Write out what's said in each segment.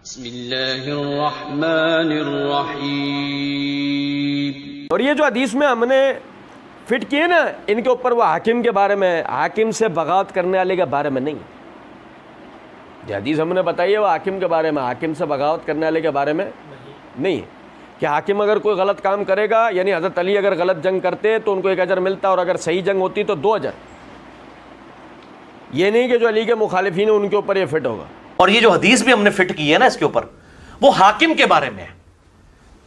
بسم اللہ الرحمن الرحیم۔ اور یہ جو حدیث میں ہم نے فٹ کیے نا، ان کے اوپر وہ حاکم کے بارے میں، حاکم سے بغاوت کرنے والے کے بارے میں نہیں، یہ حدیث ہم نے بتائی ہے وہ حاکم کے بارے میں، حاکم سے بغاوت کرنے والے کے بارے میں نہیں ہے کہ حاکم اگر کوئی غلط کام کرے گا، یعنی حضرت علی اگر غلط جنگ کرتے تو ان کو 1 اجر ملتا، اور اگر صحیح جنگ ہوتی تو 2 اجر۔ یہ نہیں کہ جو علی کے مخالفین ہیں ان کے اوپر یہ فٹ ہوگا۔ اور یہ جو حدیث بھی ہم نے فٹ کی ہے نا اس کے اوپر، وہ حاکم کے بارے میں ہے،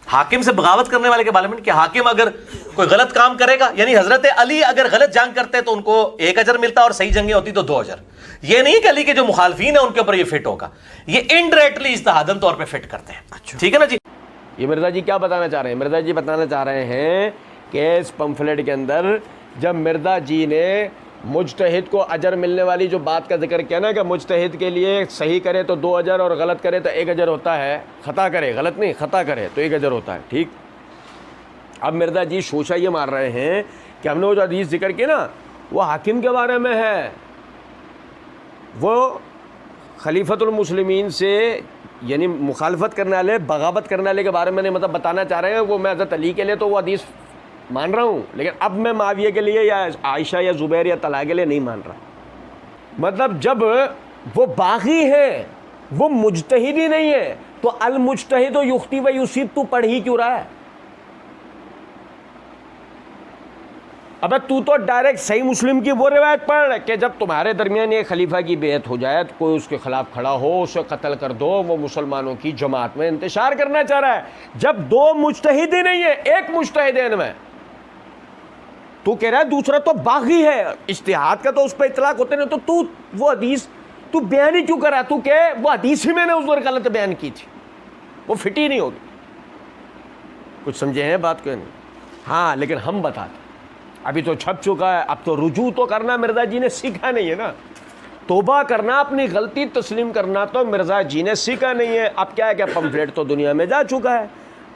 حاکم سے بغاوت کرنے والے کے بارے میں کہ حاکم اگر کوئی غلط کام کرے گا، یعنی حضرت علی اگر غلط جنگ کرتے تو ان کو 1 اجر ملتا اور صحیح جنگیں ہوتی تو 2 اجر۔ یہ نہیں کہ علی کے جو مخالفین ہیں ان کے اوپر یہ فٹ ہوگا، یہ انڈائریکٹلی اجتہاداً طور پہ فٹ کرتے ہیں۔ ٹھیک ہے نا جی۔ یہ مرزا جی کیا بتانا چاہ رہے ہیں؟ مرزا جی بتانا چاہ رہے ہیں کہ اس پمفلیٹ کے اندر جب مرزا جی نے مجتہد کو اجر ملنے والی جو بات کا ذکر کیا نا کہ مجتہد کے لیے صحیح کرے تو 2 اجر اور غلط کرے تو 1 اجر ہوتا ہے، خطا کرے، غلط نہیں خطا کرے تو 1 اجر ہوتا ہے، ٹھیک۔ اب مرزا جی شوشہ یہ مار رہے ہیں کہ ہم نے وہ جو حدیث ذکر کی نا وہ حاکم کے بارے میں ہے، وہ خلیفۃ المسلمین سے یعنی مخالفت کرنے والے، بغاوت کرنے والے کے بارے میں نہیں، مطلب بتانا چاہ رہے ہیں وہ میں حضرت علی کے لیے تو وہ حدیث مان رہا ہوں، لیکن اب میں معاویہ کے لیے یا عائشہ یا زبیر یا طلحہ کے لیے نہیں مان رہا۔ مطلب جب وہ باغی ہے، وہ مجتہد ہی نہیں ہے تو المجتہد یخطئ و یصیب تو پڑھ ہی کیوں رہا ہے؟ ابے تو ڈائریکٹ صحیح مسلم کی وہ روایت پڑھ کہ جب تمہارے درمیان ایک خلیفہ کی بیعت ہو جائے تو کوئی اس کے خلاف کھڑا ہو، اسے قتل کر دو، وہ مسلمانوں کی جماعت میں انتشار کرنا چاہ رہا ہے۔ جب 2 مجتہد ہی نہیں ہے، ایک مجتہد ہے ان میں، تو کہہ رہا ہے دوسرا تو باغی ہے، اجتہاد کا تو اس پہ اطلاق ہوتے نہیں، تو وہ حدیث تو بیان ہی کیوں کرا؟ تو کہ وہ حدیث ہی میں نے اس وقت غلط بیان کی تھی، وہ فٹ ہی نہیں ہوگی۔ کچھ سمجھے ہیں بات کو نہیں؟ ہاں لیکن ہم بتاتے ابھی تو چھپ چکا ہے، اب تو رجوع تو کرنا مرزا جی نے سیکھا نہیں ہے نا، توبہ کرنا، اپنی غلطی تسلیم کرنا تو مرزا جی نے سیکھا نہیں ہے۔ اب کیا ہے کہ پمفلیٹ تو دنیا میں جا چکا ہے،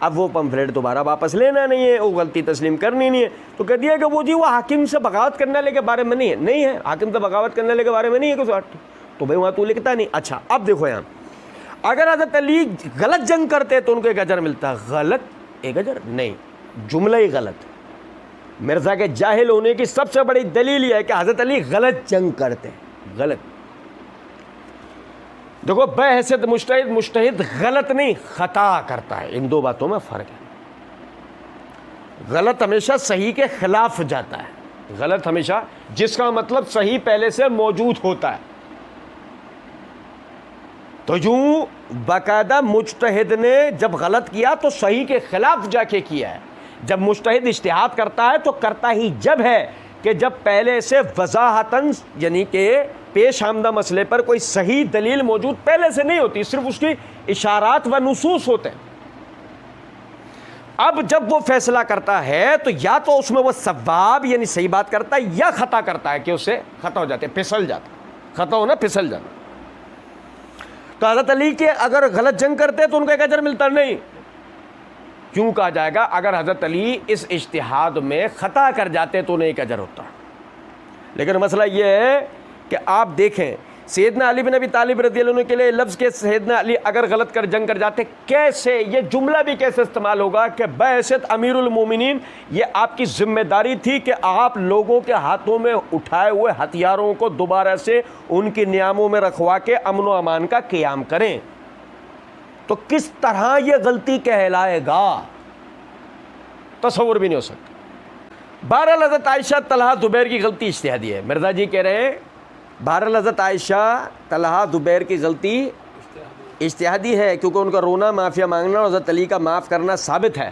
اب وہ پمفلیٹ دوبارہ واپس لینا نہیں ہے، وہ غلطی تسلیم کرنی نہیں ہے، تو کہہ دیا کہ وہ جی وہ حاکم سے بغاوت کرنے والے کے بارے میں نہیں ہے، حاکم سے بغاوت کرنے والے کے بارے میں نہیں ہے کچھ، تو بھائی وہاں تو لکھتا نہیں۔ اچھا اب دیکھو یہاں اگر حضرت علی غلط جنگ کرتے تو ان کو 1 اجر ملتا، غلط 1 اجر نہیں، جملہ ہی غلط۔ مرزا کے جاہل ہونے کی سب سے بڑی دلیل یہ ہے کہ حضرت علی غلط جنگ کرتے، غلط۔ دیکھو بحیثیت مجتہد، مجتہد غلط نہیں خطا کرتا ہے، ان 2 باتوں میں فرق ہے۔ غلط ہمیشہ صحیح کے خلاف جاتا ہے، غلط ہمیشہ جس کا مطلب صحیح پہلے سے موجود ہوتا ہے، تو یوں باقاعدہ مجتہد نے جب غلط کیا تو صحیح کے خلاف جا کے کیا ہے۔ جب مجتہد اجتہاد کرتا ہے تو کرتا ہی جب ہے کہ جب پہلے سے وضاحتاً یعنی کہ پیش آمدہ مسئلے پر کوئی صحیح دلیل موجود پہلے سے نہیں ہوتی، صرف اس کی اشارات و نصوص ہوتے ہیں۔ اب جب وہ فیصلہ کرتا ہے تو یا تو اس میں وہ صواب یعنی صحیح بات کرتا ہے یا خطا کرتا ہے کہ اسے خطا ہو جاتے، پھسل جاتا، خطا ہونا پھسل جانا۔ تو حضرت علی کے اگر غلط جنگ کرتے تو ان کو 1 اجر ملتا نہیں، کیوں کہا جائے گا؟ اگر حضرت علی اس اجتہاد میں خطا کر جاتے تو انہیں 1 اجر ہوتا۔ لیکن مسئلہ یہ ہے کہ آپ دیکھیں سیدنا علی بن ابی طالب رضی اللہ عنہ کے لیے لفظ کے سیدنا علی اگر غلط کر جنگ کر جاتے، کیسے یہ جملہ بھی کیسے استعمال ہوگا کہ بحیثیت امیر المومنین یہ آپ کی ذمہ داری تھی کہ آپ لوگوں کے ہاتھوں میں اٹھائے ہوئے ہتھیاروں کو دوبارہ سے ان کی نیاموں میں رکھوا کے امن و امان کا قیام کریں، تو کس طرح یہ غلطی کہلائے گا؟ تصور بھی نہیں ہو سکتا۔ بہرحال حضرت عائشہ طلحہ زبیر کی غلطی اجتہادی ہے، مرزا جی کہہ رہے ہیں بہرحال حضرت عائشہ طلحہ زبیر کی غلطی اجتہادی ہے کیونکہ ان کا رونا، معافیا مانگنا اور حضرت علی کا معاف کرنا ثابت ہے۔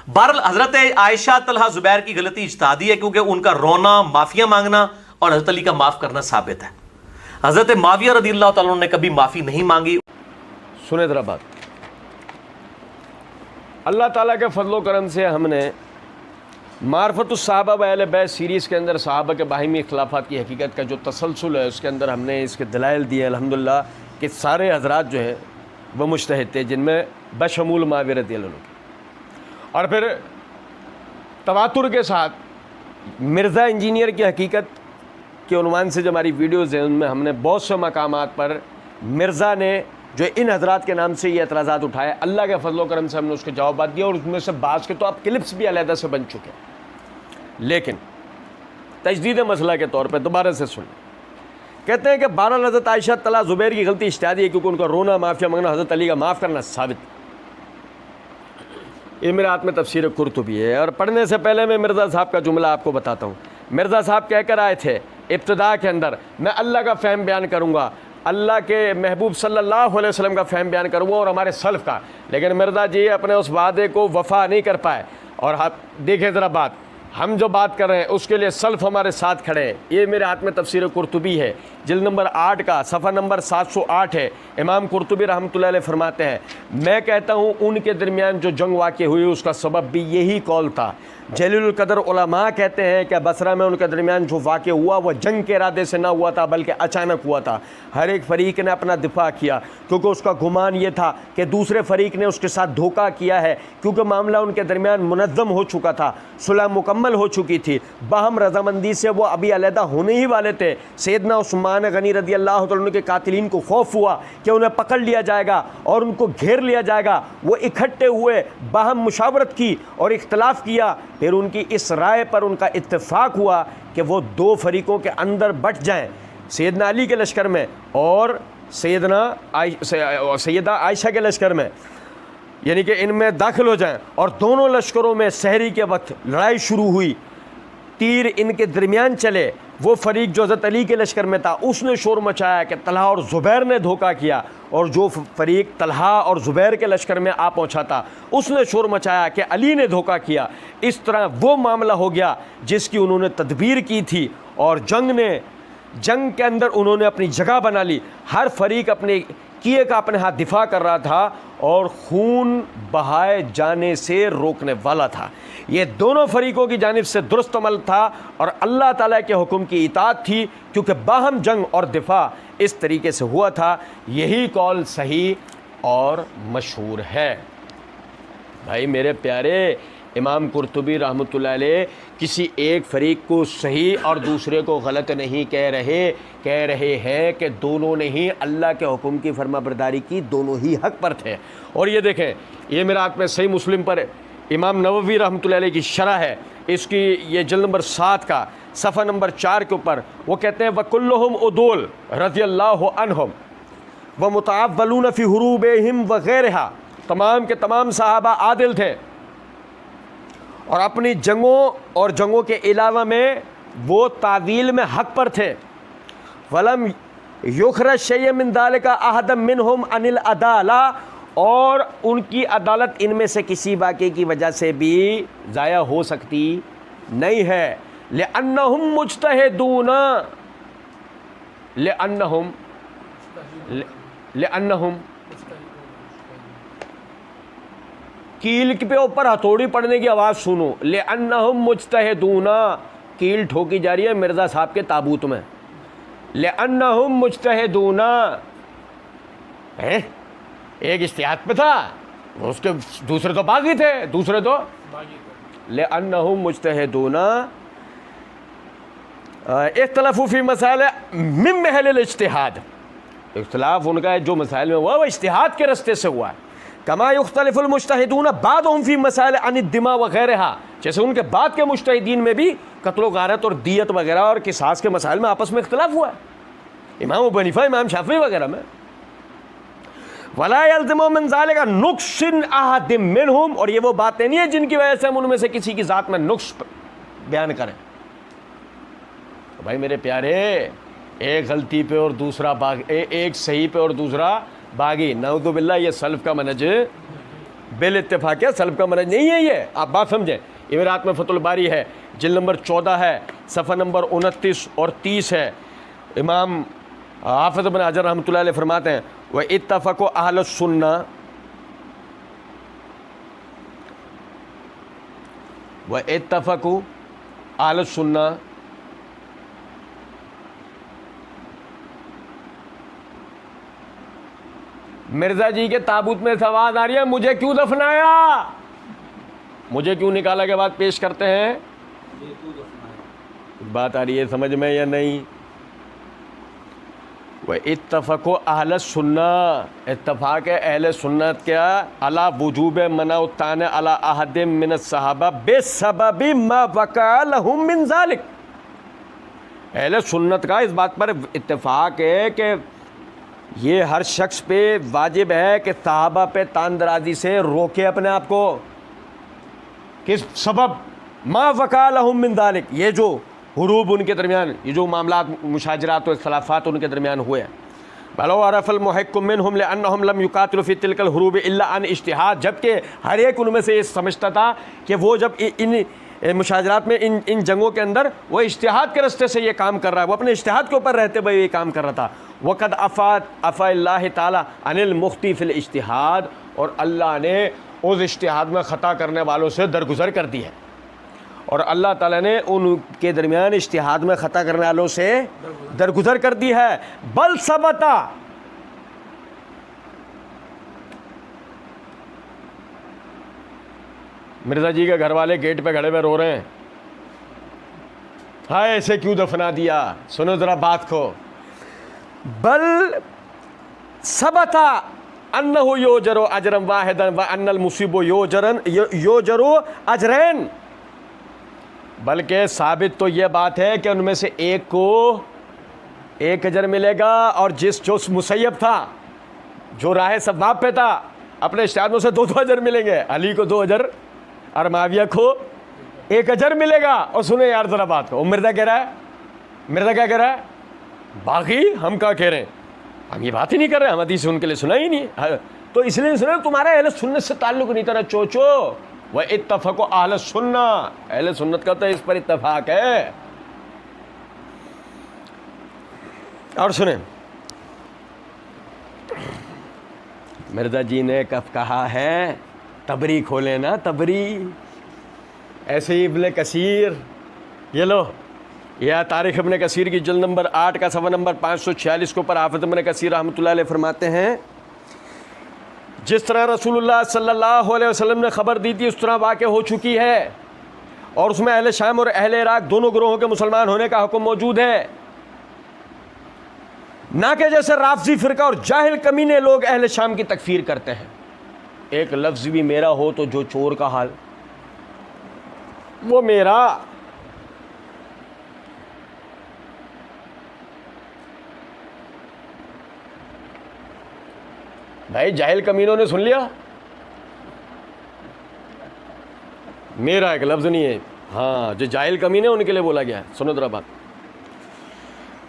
بہرحال حضرت عائشہ طلحہ زبیر کی غلطی اجتہادی ہے کیونکہ ان کا رونا، معافیا مانگنا اور حضرت علی کا معاف کرنا ثابت ہے۔ حضرت معاویہ رضی اللہ تعالیٰ عنہ نے کبھی معافی نہیں مانگی۔ سنیں ذرا بات، اللہ تعالیٰ کے فضل و کرم سے ہم نے معرفت الصحابہ و اہل بیت سیریز کے اندر صحابہ کے باہمی اختلافات کی حقیقت کا جو تسلسل ہے اس کے اندر ہم نے اس کے دلائل دیے الحمدللہ کہ سارے حضرات جو ہیں وہ مجتہد تھے، جن میں بشمول معاویہ رضی اللہ عنہ کی، اور پھر تواتر کے ساتھ مرزا انجینئر کی حقیقت کے عنوان سے جو ہماری ویڈیوز ہیں ان میں ہم نے بہت سے مقامات پر مرزا نے جو ان حضرات کے نام سے یہ اعتراضات اٹھائے، اللہ کے فضل و کرم سے ہم نے اس کے جوابات دیے، اور اس میں سے بعض کے تو اب کلپس بھی علیحدہ سے بن چکے ہیں، لیکن تجدید مسئلہ کے طور پہ دوبارہ سے سن، کہتے ہیں کہ بہرحال حضرت عائشہ طلاق زبیر کی غلطی اجتہادی ہے، کیونکہ ان کا رونا معافیا منگنا حضرت علی کا معاف کرنا ثابت۔ یہ میرے ہاتھ میں تفسیر قرطبی ہے، اور پڑھنے سے پہلے میں مرزا صاحب کا جملہ آپ کو بتاتا ہوں۔ مرزا صاحب کہہ کر آئے تھے ابتدا کے اندر، میں اللہ کا فہم بیان کروں گا، اللہ کے محبوب صلی اللہ علیہ وسلم کا فہم بیان کروں گا اور ہمارے سلف کا، لیکن مرزا جی اپنے اس وعدے کو وفا نہیں کر پائے۔ اور دیکھیں ذرا بات، ہم جو بات کر رہے ہیں اس کے لیے سلف ہمارے ساتھ کھڑے ہیں۔ یہ میرے ہاتھ میں تفسیر قرطبی ہے، جلد نمبر 8 کا صفحہ نمبر 708 ہے۔ امام قرطبی رحمۃ اللہ علیہ فرماتے ہیں، میں کہتا ہوں ان کے درمیان جو جنگ واقع ہوئی اس کا سبب بھی یہی قول تھا۔ جلیل القدر علماء کہتے ہیں کہ بصرہ میں ان کے درمیان جو واقع ہوا وہ جنگ کے ارادے سے نہ ہوا تھا بلکہ اچانک ہوا تھا۔ ہر ایک فریق نے اپنا دفاع کیا کیونکہ اس کا گمان یہ تھا کہ دوسرے فریق نے اس کے ساتھ دھوکہ کیا ہے، کیونکہ معاملہ ان کے درمیان منظم ہو چکا تھا، صلح مکمل ہو چکی تھی، باہم رضامندی سے وہ ابھی علیحدہ ہونے ہی والے تھے۔ سیدنا عثمان غنی رضی اللہ تعالیٰ عنہ کے قاتلین کو خوف ہوا کہ انہیں پکڑ لیا جائے گا اور ان کو گھیر لیا جائے گا۔ وہ اکٹھے ہوئے، باہم مشاورت کی اور اختلاف کیا، پھر ان کی اس رائے پر ان کا اتفاق ہوا کہ وہ دو فریقوں کے اندر بٹ جائیں، سیدنا علی کے لشکر میں اور سیدہ عائشہ کے لشکر میں، یعنی کہ ان میں داخل ہو جائیں، اور دونوں لشکروں میں سحری کے وقت لڑائی شروع ہوئی، تیر ان کے درمیان چلے۔ وہ فریق جو حضرت علی کے لشکر میں تھا اس نے شور مچایا کہ طلحہ اور زبیر نے دھوکہ کیا، اور جو فریق طلحہ اور زبیر کے لشکر میں آ پہنچا تھا اس نے شور مچایا کہ علی نے دھوکہ کیا۔ اس طرح وہ معاملہ ہو گیا جس کی انہوں نے تدبیر کی تھی، اور جنگ کے اندر انہوں نے اپنی جگہ بنا لی۔ ہر فریق اپنے کیے کا اپنے ہاتھ دفاع کر رہا تھا اور خون بہائے جانے سے روکنے والا تھا۔ یہ دونوں فریقوں کی جانب سے درست عمل تھا اور اللہ تعالیٰ کے حکم کی اطاعت تھی، کیونکہ باہم جنگ اور دفاع اس طریقے سے ہوا تھا۔ یہی قول صحیح اور مشہور ہے۔ بھائی میرے پیارے، امام قرطبی رحمۃ اللہ علیہ کسی ایک فریق کو صحیح اور دوسرے کو غلط نہیں کہہ رہے ہیں کہ دونوں نے ہی اللہ کے حکم کی فرما برداری کی، دونوں ہی حق پر تھے۔ اور یہ دیکھیں، یہ میرا ہاتھ میں صحیح مسلم پر امام نووی رحمۃ اللہ علیہ کی شرح ہے، اس کی یہ جلد نمبر 7 کا صفحہ نمبر 4 کے اوپر وہ کہتے ہیں وَكُلُّهُمْ عُدُولٌ رضی اللہ عنہم وَمُتَعَوَّلُونَ فِي حُرُوبِهِمْ وَغَيْرِهَا، تمام کے تمام صحابہ عادل تھے اور اپنی جنگوں کے علاوہ میں وہ تعویل میں حق پر تھے۔ وَلَمْ يُخْرَجْ شَيْءٌ مِّن ذَلِكَ أَحَدٌ مِّنْهُمْ عَنِ الْعَدَالَةِ، اور ان کی عدالت ان میں سے کسی واقعے کی وجہ سے بھی ضائع ہو سکتی نہیں ہے۔ لِأَنَّهُمْ مُجْتَهِدُونَ لِأَنَّهُمْ کیل پہ اوپر ہتھوڑی پڑنے کی آواز سنو، لِأَنَّهُمْ مُجْتَهِدُونَ، کیل ٹھوکی جا رہی ہے مرزا صاحب کے تابوت میں، لِأَنَّهُمْ مُجْتَهِدُونَ، ایک اجتہاد پہ تھا، اس کے دوسرے تو باغی تھے، لِأَنَّهُمْ مُجْتَهِدُونَ اختلافوا فی مسائل من محل الاجتہاد، اختلاف ان کا جو مسائل میں ہوا وہ اجتہاد کے رستے سے ہوا ہے۔ کما یختلف المجتہدون بعضهم فی مسائل عن الدماء وغیرہ، جیسے ان کے بعد کے مجتہدین میں بھی قتل و غارت اور دیت وغیرہ اور قصاص کے مسائل میں آپس میں اختلاف ہوا ہے، امام ابو حنیفہ، امام شافعی وغیرہ میں۔ ولا يلزم من ذلك نقص احد منهم، اور یہ وہ باتیں نہیں ہیں جن کی وجہ سے ہم ان میں سے کسی کی ذات میں نقص بیان کریں۔ بھائی میرے پیارے، ایک غلطی پہ اور دوسرا ایک صحیح پہ اور دوسرا باغی، نعوذ باللہ، یہ سلف کا منہج بال اتفاق ہے، سلف کا منہج نہیں ہے یہ، آپ بات سمجھیں۔ یہ میرے ہاتھ میں فتح الباری ہے، جلد نمبر 14 ہے، صفحہ نمبر 29 اور 30 ہے۔ امام حافظ ابن حجر رحمۃ اللہ علیہ فرماتے ہیں وَاتَّفَقُوا أَهْلُ السُّنَّةِ وَاتَّفَقُوا أَهْلُ السُّنَّةِ، مرزا جی کے تابوت میں سے آواز آ رہی ہے مجھے کیوں دفنایا، مجھے کیوں نکالا کے بعد پیش کرتے ہیں، بات آ رہی ہے سمجھ میں یا نہیں؟ وَاتَّفَقُوا اہل السنہ، اتفاق ہے اہل سنت کیا علی وجوب منع الطعن علی احد من الصحابہ بسبب ما وقع لهم من ذلک۔ اہل سنت کا اس بات پر اتفاق ہے کہ یہ ہر شخص پہ واجب ہے کہ صحابہ پہ تان درازی سے روکے اپنے آپ کو۔ کس سبب؟ ما وقع لهم من ذلک، یہ جو حروب ان کے درمیان، یہ جو معاملات مشاجرات و اختلافات ان کے درمیان ہوئے ہیں۔ بلو عرف المحق منہم لانہم لم یقاتلوا فی تلک الحروب الا عن اجتہاد، جبکہ ہر ایک ان میں سے یہ سمجھتا تھا کہ وہ جب ان مشاجرات میں ان جنگوں کے اندر وہ اجتہاد کے راستے سے یہ کام کر رہا ہے، وہ اپنے اجتہاد کے اوپر رہتے ہوئے یہ کام کر رہا تھا۔ وقد عفا اللہ تعالی عن المخطی فی الاجتہاد، اور اللہ نے اس اجتہاد میں خطا کرنے والوں سے درگزر کر دی ہے، اور اللہ تعالیٰ نے ان کے درمیان اجتہاد میں خطا کرنے والوں سے درگزر کر دی ہے۔ بل ثبتا، مرزا جی کے گھر والے گیٹ پہ کھڑے ہوئے رو رہے ہیں، ہائے ایسے کیوں دفنا دیا؟ سنو ذرا بات کو۔ بل ثبتا انہ یوجر اجرا واحدا وان المصیب یوجر اجرین، بلکہ ثابت تو یہ بات ہے کہ ان میں سے ایک کو ایک اجر ملے گا، اور جو مسیب تھا، جو راہ ثواب پہ تھا، اپنے اجتہاد میں سے دو اجر ملیں گے، علی کو 2 اجر اور معاویہ کو 1 اجر ملے گا۔ اور سنیں یار ذرا بات کو، مرزا کہہ رہا ہے، مرزا کیا کہہ رہا ہے؟ باقی ہم کیا کہہ رہے ہیں؟ ہم یہ بات ہی نہیں کر رہے، ہم حدیث ان کے لیے سنا ہی نہیں، تو اس لیے سنا تمہارا اہل سنت سے تعلق نہیں تھا، چوچو۔ وَاتَّفَقُوا اہل السنہ، اہل سنت کا تو اس پر اتفاق ہے۔ اور سنیں، مرزا جی نے کب کہا ہے تبری کھولیں نا، تبری، ایسے ہی ابن کثیر، یہ لو، یہ تاریخ ابن کثیر کی جلد نمبر 8 کا صفحہ نمبر 546 کے اوپر حافظ ابن کثیر رحمۃ اللہ علیہ فرماتے ہیں، جس طرح رسول اللہ صلی اللہ علیہ وسلم نے خبر دی تھی اس طرح واقع ہو چکی ہے، اور اس میں اہل شام اور اہل عراق دونوں گروہوں کے مسلمان ہونے کا حکم موجود ہے، نہ کہ جیسے رافضی فرقہ اور جاہل کمینے لوگ اہل شام کی تکفیر کرتے ہیں۔ ایک لفظ بھی میرا ہو تو جو چور کا حال وہ میرا، بھائی جاہل کمینوں نے سن لیا، میرا ایک لفظ نہیں ہے، ہاں جو جاہل کمینے ان کے لیے بولا گیا ہے۔ سنو ذرا بات،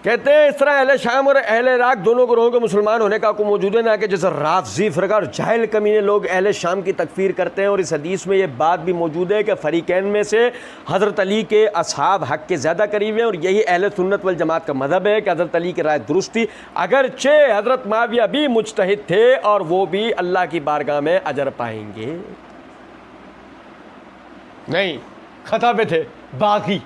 کہتے ہیں اس طرح اہل شام اور اہل عراق دونوں گروہوں کے مسلمان ہونے کا حکم موجود ہے، نہ کہ جیسے رافضی فرقہ اور جاہل کمینے لوگ اہل شام کی تکفیر کرتے ہیں۔ اور اس حدیث میں یہ بات بھی موجود ہے کہ فریقین میں سے حضرت علی کے اصحاب حق کے زیادہ قریب ہیں، اور یہی اہل سنت والجماعت کا مذہب ہے کہ حضرت علی کی رائے درست تھی، اگرچہ حضرت معاویہ بھی مجتہد تھے اور وہ بھی اللہ کی بارگاہ میں اجر پائیں گے، نہیں خطا پہ تھے، باقی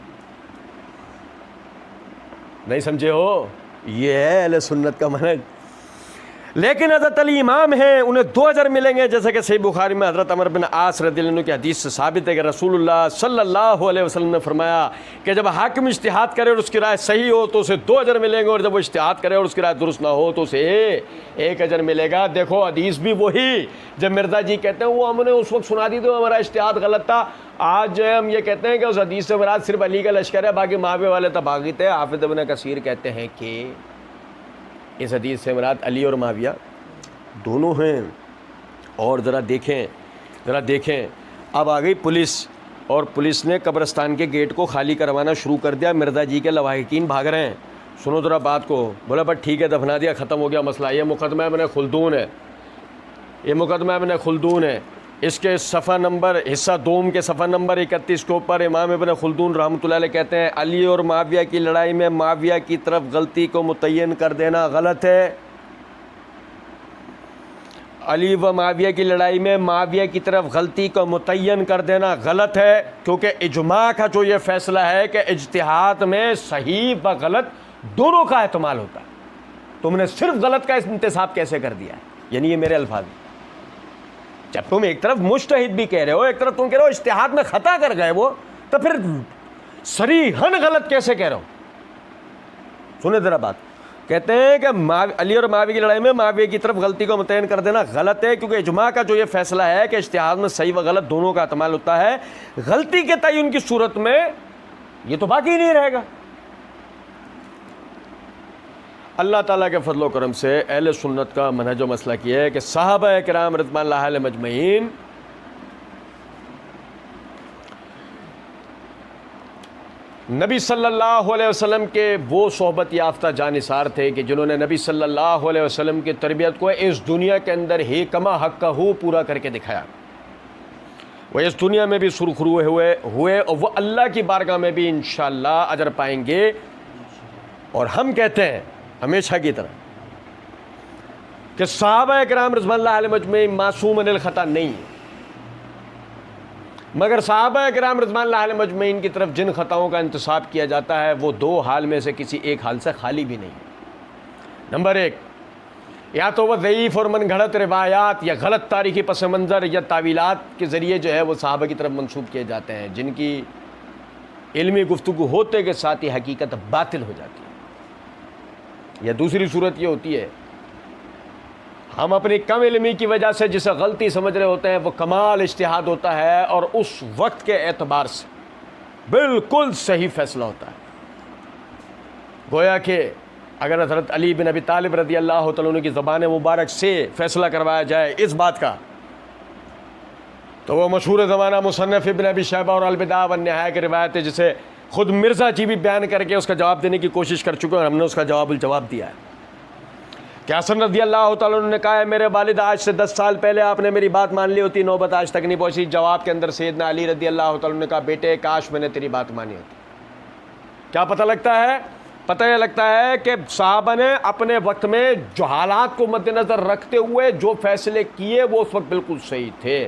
نہیں سمجھے ہو، یہ ہے اہل سنت کا منہج۔ لیکن حضرت علی امام ہیں، انہیں 2 اجر ملیں گے، جیسے کہ صحیح بخاری میں حضرت عمر بن عاص رضی اللہ عنہ کی حدیث سے ثابت ہے کہ رسول اللہ صلی اللہ علیہ وسلم نے فرمایا کہ جب حاکم اجتہاد کرے اور اس کی رائے صحیح ہو تو اسے 2 اجر ملیں گے، اور جب وہ اجتہاد کرے اور اس کی رائے درست نہ ہو تو اسے 1 اجر ملے گا۔ دیکھو حدیث بھی وہی، جب مرزا جی کہتے ہیں وہ ہم نے اس وقت سنا دی تو ہمارا اجتہاد غلط تھا، آج جو ہے ہم یہ کہتے ہیں کہ اس حدیث سے مراد صرف علی کا لشکر ہے، باقی معاویہ والے تباغی تھے۔ حافظ ابن کثیر کہتے ہیں کہ اس حدیث سے مراد علی اور معاویہ دونوں ہیں۔ اور ذرا دیکھیں اب آ گئی پولیس، اور پولیس نے قبرستان کے گیٹ کو خالی کروانا شروع کر دیا، مرزا جی کے لواحقین بھاگ رہے ہیں۔ سنو ذرا بات کو، بولا بس ٹھیک ہے دفنا دیا، ختم ہو گیا مسئلہ، یہ مقدمہ ابن خلدون ہے، یہ مقدمہ ابن خلدون ہے۔ اس کے صفحہ نمبر حصہ دوم کے صفحہ نمبر 31 کے اوپر امام ابن خلدون رحمۃ اللہ علیہ کہتے ہیں علی اور معاویہ کی لڑائی میں معاویہ کی طرف غلطی کو متعین کر دینا غلط ہے۔ علی و معاویہ کی لڑائی میں معاویہ کی طرف غلطی کو متعین کر دینا غلط ہے، کیونکہ اجماع کا جو یہ فیصلہ ہے کہ اجتہاد میں صحیح و غلط دونوں کا احتمال ہوتا ہے، تم نے صرف غلط کا انتصاب کیسے کر دیا ہے؟ یعنی یہ میرے الفاظ ہیں، جب تم ایک طرف مجتہد بھی کہہ رہے ہو، ایک طرف تم کہہ رہے ہو اجتہاد میں خطا کر گئے وہ، تو پھر صریحاً غلط کیسے کہہ رہے ہو؟ سنیں ذرا بات، کہتے ہیں کہ علی اور معاویہ کی لڑائی میں معاویہ کی طرف غلطی کو متعین کر دینا غلط ہے، کیونکہ اجماع کا جو یہ فیصلہ ہے کہ اجتہاد میں صحیح و غلط دونوں کا احتمال ہوتا ہے، غلطی کے تعین کی صورت میں یہ تو باقی نہیں رہے گا۔ اللہ تعالیٰ کے فضل و کرم سے اہل سنت کا منہج و مسلک یہ ہے کہ صحابہ کرام رضوان اللہ علیہم اجمعین نبی صلی اللہ علیہ وسلم کے وہ صحبت یافتہ جانثار تھے کہ جنہوں نے نبی صلی اللہ علیہ وسلم کی تربیت کو اس دنیا کے اندر ہی کما حق کا ہو پورا کر کے دکھایا۔ وہ اس دنیا میں بھی سرخرو ہوئے اور وہ اللہ کی بارگاہ میں بھی انشاءاللہ اجر پائیں گے۔ اور ہم کہتے ہیں ہمیشہ کی طرح کہ صحابہ کرام رضوان اللہ علیہم اجمعین معصوم من الخطا نہیں ہیں، مگر صحابہ کرام رضوان اللہ علیہم اجمعین کی طرف جن خطاؤں کا انتساب کیا جاتا ہے وہ دو حال میں سے کسی ایک حال سے خالی بھی نہیں ہے۔ نمبر ایک، یا تو وہ ضعیف اور من گھڑت روایات یا غلط تاریخی پس منظر یا تعویلات کے ذریعے جو ہے وہ صحابہ کی طرف منسوب کیے جاتے ہیں، جن کی علمی گفتگو ہوتے کے ساتھ ہی حقیقت باطل ہو جاتی ہے۔ یا دوسری صورت یہ ہوتی ہے ہم اپنی کم علمی کی وجہ سے جسے غلطی سمجھ رہے ہوتے ہیں وہ کمال اجتہاد ہوتا ہے اور اس وقت کے اعتبار سے بالکل صحیح فیصلہ ہوتا ہے۔ گویا کہ اگر حضرت علی بن ابی طالب رضی اللہ تعالیٰ عنہ کی زبان مبارک سے فیصلہ کروایا جائے اس بات کا تو وہ مشہور زمانہ مصنف ابن ابی شیبہ اور البدایہ والنہایہ کی روایت ہے، جسے خود مرزا جی بھی بیان کر کے اس کا جواب دینے کی کوشش کر چکے ہیں، اور ہم نے اس کا جواب دیا ہے کہ حسن رضی اللہ تعالیٰ عنہ نے کہا ہے میرے والد آج سے 10 سال پہلے آپ نے میری بات مان لی ہوتی، نوبت آج تک نہیں پہنچی۔ جواب کے اندر سیدنا علی رضی اللہ تعالیٰ عنہ نے کہا بیٹے کاش میں نے تیری بات مانی ہوتی۔ کیا پتہ لگتا ہے؟ پتہ یہ لگتا ہے کہ صحابہ نے اپنے وقت میں جو حالات کو مد نظر رکھتے ہوئے جو فیصلے کیے وہ اس وقت بالکل صحیح تھے۔